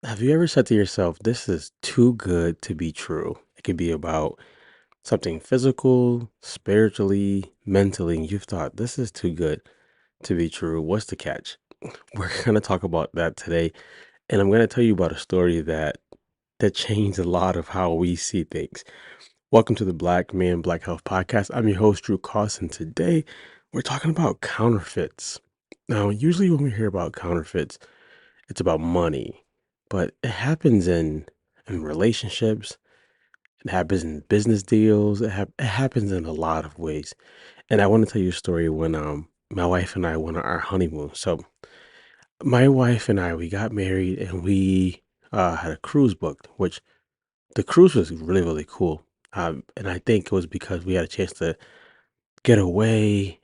Have you ever said to yourself, this is too good to be true? It could be about something physical, spiritually, mentally, and you've thought, this is too good to be true. What's the catch? We're going to talk about that today. And I'm going to tell you about a story that changed a lot of how we see things. Welcome to the Black Man, Black Health Podcast. I'm your host, Drew Carson. Today, we're talking about counterfeits. Now, usually when we hear about counterfeits, it's about money, but it happens in relationships. It happens in business deals. It happens in a lot of ways. And I want to tell you a story when my wife and I went on our honeymoon. So my wife and I we got married and we had a cruise booked, which the cruise was really cool. And I think it was because we had a chance to get away,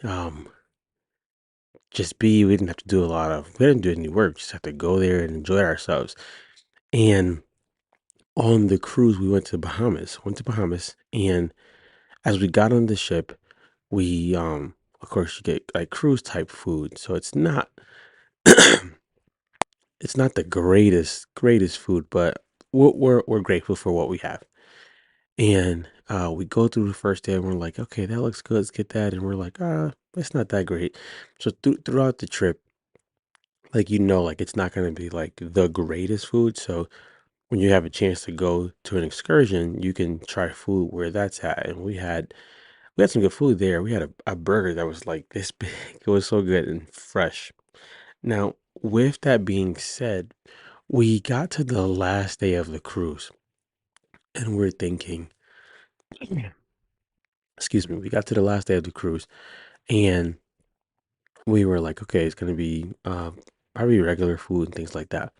just be. We didn't have to do a lot of. We didn't do any work. Just have to go there and enjoy ourselves. And on the cruise, we went to Bahamas, and as we got on the ship, we, of course, you get like cruise type food, so it's not, it's not the greatest food, but we're grateful for what we have. And we go through the first day, and we're like, okay, that looks good, let's get that, and we're like, it's not that great. So throughout the trip, like like it's not gonna be like the greatest food, so when you have a chance to go to an excursion, you can try food where that's at. And we had some good food there. We had a burger that was like this big. It was so good and fresh. Now, with that being said, we got to the last day of the cruise and we're thinking, excuse me, we got to the last day of the cruise and we were like, okay, it's gonna be probably regular food and things like that.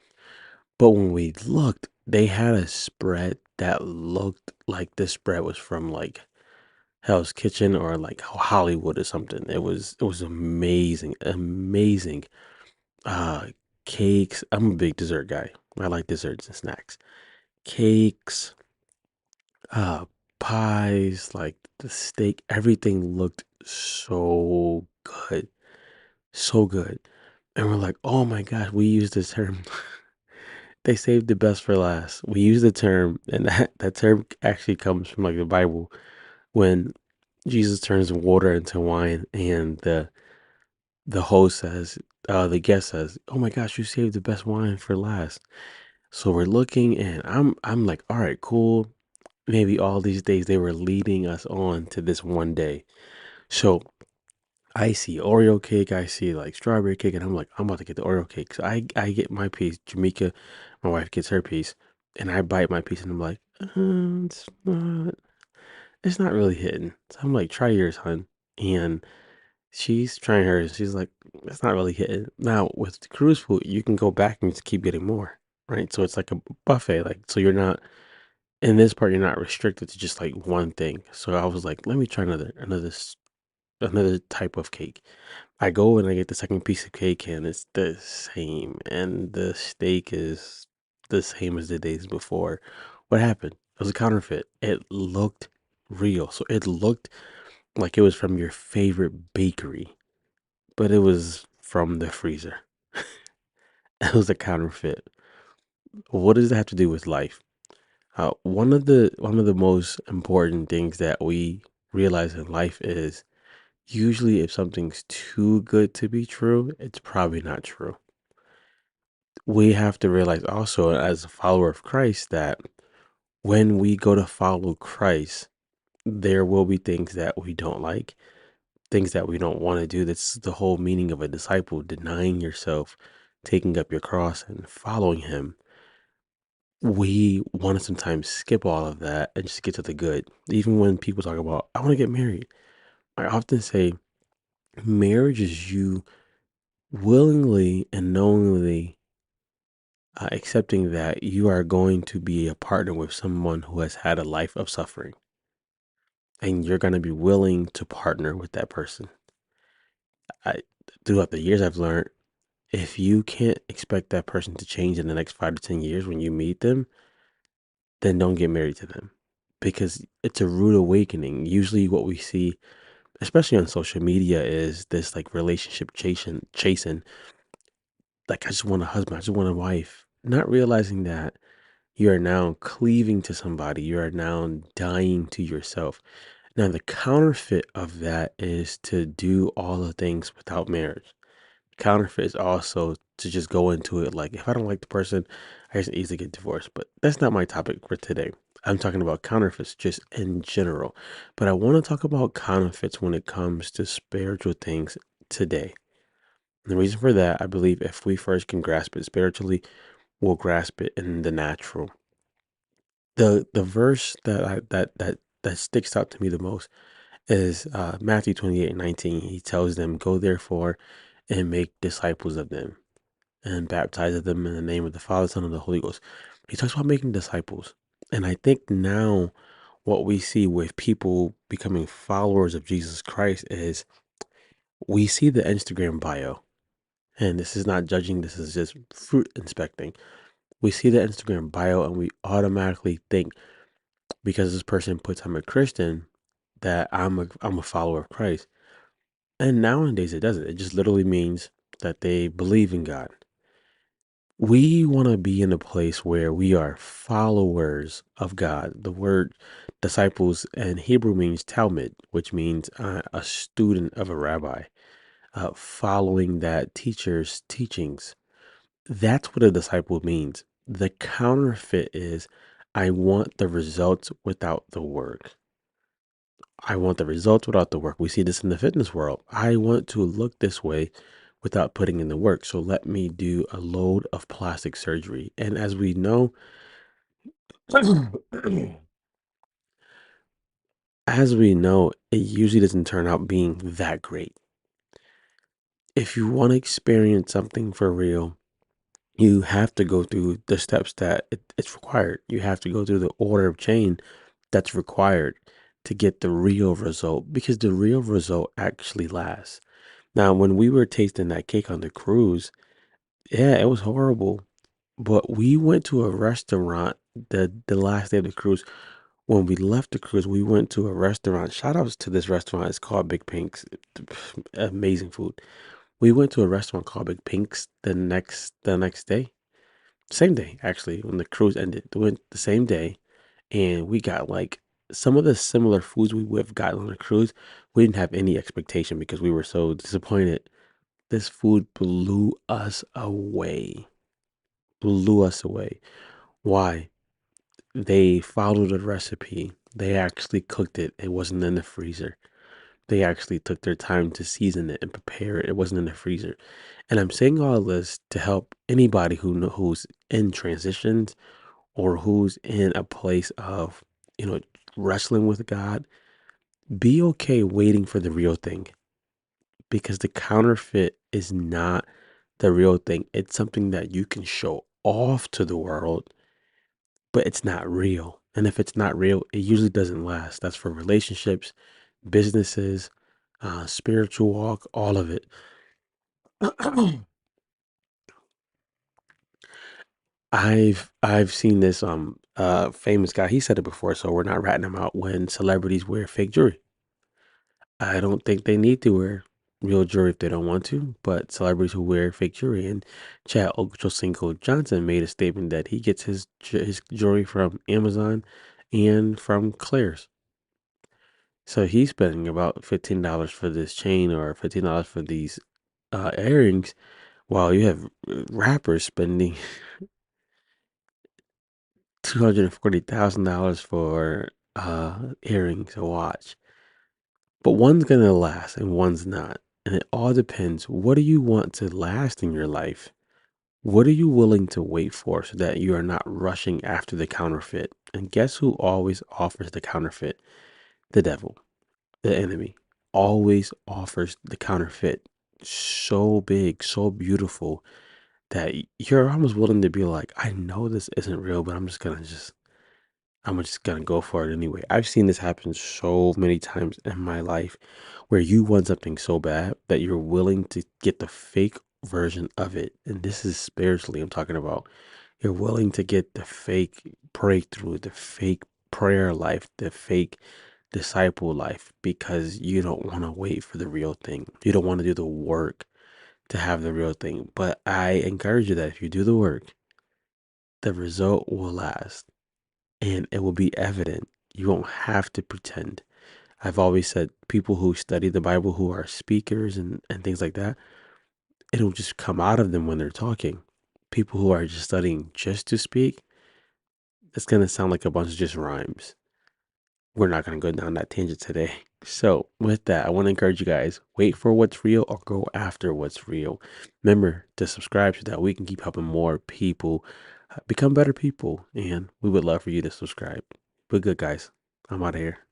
But when we looked, they had a spread that looked like this spread was from like Hell's Kitchen or like Hollywood or something. It was amazing, amazing. Uh, Cakes. I'm a big dessert guy. I like desserts and snacks. Cakes, uh, pies, like the steak. Everything looked so good, so good. And we're like, oh my gosh, we use this term. They saved the best for last. We use the term, and that term actually comes from like the Bible when Jesus turns water into wine, and the host says, the guest says, "Oh my gosh, you saved the best wine for last." So we're looking, and I'm like, "All right, cool." Maybe all these days they were leading us on to this one day. So I see Oreo cake, I see like strawberry cake, and I'm like, I'm about to get the Oreo cake. So I get my piece. Jamaica, my wife gets her piece, and I bite my piece, and I'm like, it's not really hitting. So I'm like, try yours, hun. And she's trying hers. She's like, that's not really hitting. Now with the cruise food, you can go back and just keep getting more, right? So it's like a buffet. Like so, you're not in this part. You're not restricted to just like one thing. So I was like, let me try another type of cake. I go and I get the second piece of cake, and it's the same, and the steak is the same as the days before. What happened? It was a counterfeit. It looked real, so it looked like it was from your favorite bakery, but it was from the freezer. It was a counterfeit. What does that have to do with life? One of the most important things that we realize in life is usually if something's too good to be true, it's probably not true. We have to realize also as a follower of Christ that when we go to follow Christ, there will be things that we don't like, things that we don't want to do. That's the whole meaning of a disciple, denying yourself, taking up your cross and following him. We want to sometimes skip all of that and just get to the good. Even when people talk about, I want to get married, I often say marriage is you willingly and knowingly accepting that you are going to be a partner with someone who has had a life of suffering and you're going to be willing to partner with that person. I, throughout the years, I've learned if you can't expect that person to change in the next 5 to 10 years when you meet them, then don't get married to them because it's a rude awakening. Usually, what we see, especially on social media, is this like relationship chasing. Like, I just want a husband, I just want a wife. not realizing that you are now cleaving to somebody, you are now dying to yourself. Now, the counterfeit of that is to do all the things without marriage. Counterfeit is also to just go into it like, if I don't like the person, I just easily get divorced. But that's not my topic for today. I'm talking about counterfeits just in general. But I want to talk about counterfeits when it comes to spiritual things today. And the reason for that, I believe if we first can grasp it spiritually, we'll grasp it in the natural. The verse that sticks out to me the most is Matthew 28:19. He tells them, "Go therefore and make disciples of them and baptize them in the name of the Father, Son, and the Holy Ghost." He talks about making disciples. And I think now what we see with people becoming followers of Jesus Christ is we see the Instagram bio. And this is not judging, this is just fruit inspecting. We see the Instagram bio and we automatically think because this person puts I'm a Christian that I'm a follower of Christ. And nowadays it doesn't. It just literally means that they believe in God. We want to be in a place where we are followers of God. The word disciples in Hebrew means Talmud, which means a student of a rabbi, following that teacher's teachings. That's what a disciple means. The counterfeit is I want the results without the work. I want the results without the work. We see this in the fitness world. I want to look this way without putting in the work. So let me do a load of plastic surgery. And as we know, as we know, it usually doesn't turn out being that great. If you want to experience something for real, you have to go through the steps that it's required. You have to go through the order of chain that's required to get the real result because the real result actually lasts. Now, when we were tasting that cake on the cruise, yeah, it was horrible. But we went to a restaurant the last day of the cruise. When we left the cruise, we went to a restaurant. Shout outs to this restaurant. It's called Big Pink's. Amazing food. We went to a restaurant called Big Pink's the next day. Same day, actually, when the cruise ended. We went the same day and we got like some of the similar foods we would have gotten on a cruise. We didn't have any expectation because we were so disappointed. This food blew us away. Blew us away. Why? They followed the recipe. They actually cooked it. It wasn't in the freezer. They actually took their time to season it and prepare it. It wasn't in the freezer. And I'm saying all this to help anybody who's in transitions or who's in a place of, you know, wrestling with God. Be okay waiting for the real thing because the counterfeit is not the real thing. It's something that you can show off to the world, but it's not real. And if it's not real, it usually doesn't last. That's for relationships, businesses, spiritual walk, all of it. I've seen this famous guy. He said it before, so we're not ratting him out when celebrities wear fake jewelry. I don't think they need to wear real jewelry if they don't want to, but celebrities who wear fake jewelry and Chad Ochocinco Johnson made a statement that he gets his jewelry from Amazon and from Claire's. So he's spending about $15 for this chain or $15 for these earrings, while you have rappers spending $240,000 for earrings, a watch. But one's gonna last and one's not. And it all depends. What do you want to last in your life? What are you willing to wait for so that you are not rushing after the counterfeit? And guess who always offers the counterfeit? The devil, the enemy, always offers the counterfeit. So big, so beautiful that you're almost willing to be like, I know this isn't real, but I'm just gonna go for it anyway. I've seen this happen so many times in my life where you want something so bad that you're willing to get the fake version of it. And this is spiritually I'm talking about. You're willing to get the fake breakthrough, the fake prayer life, the fake disciple life because you don't want to wait for the real thing. You don't want to do the work to have the real thing. But I encourage you that if you do the work, the result will last and it will be evident. You won't have to pretend. I've always said people who study the Bible, who are speakers and things like that, it'll just come out of them when they're talking. People who are just studying just to speak, it's going to sound like a bunch of just rhymes. We're not going to go down that tangent today. So, with that, I want to encourage you guys, wait for what's real or go after what's real. Remember to subscribe so that we can keep helping more people become better people. And we would love for you to subscribe. But good, guys. I'm out of here.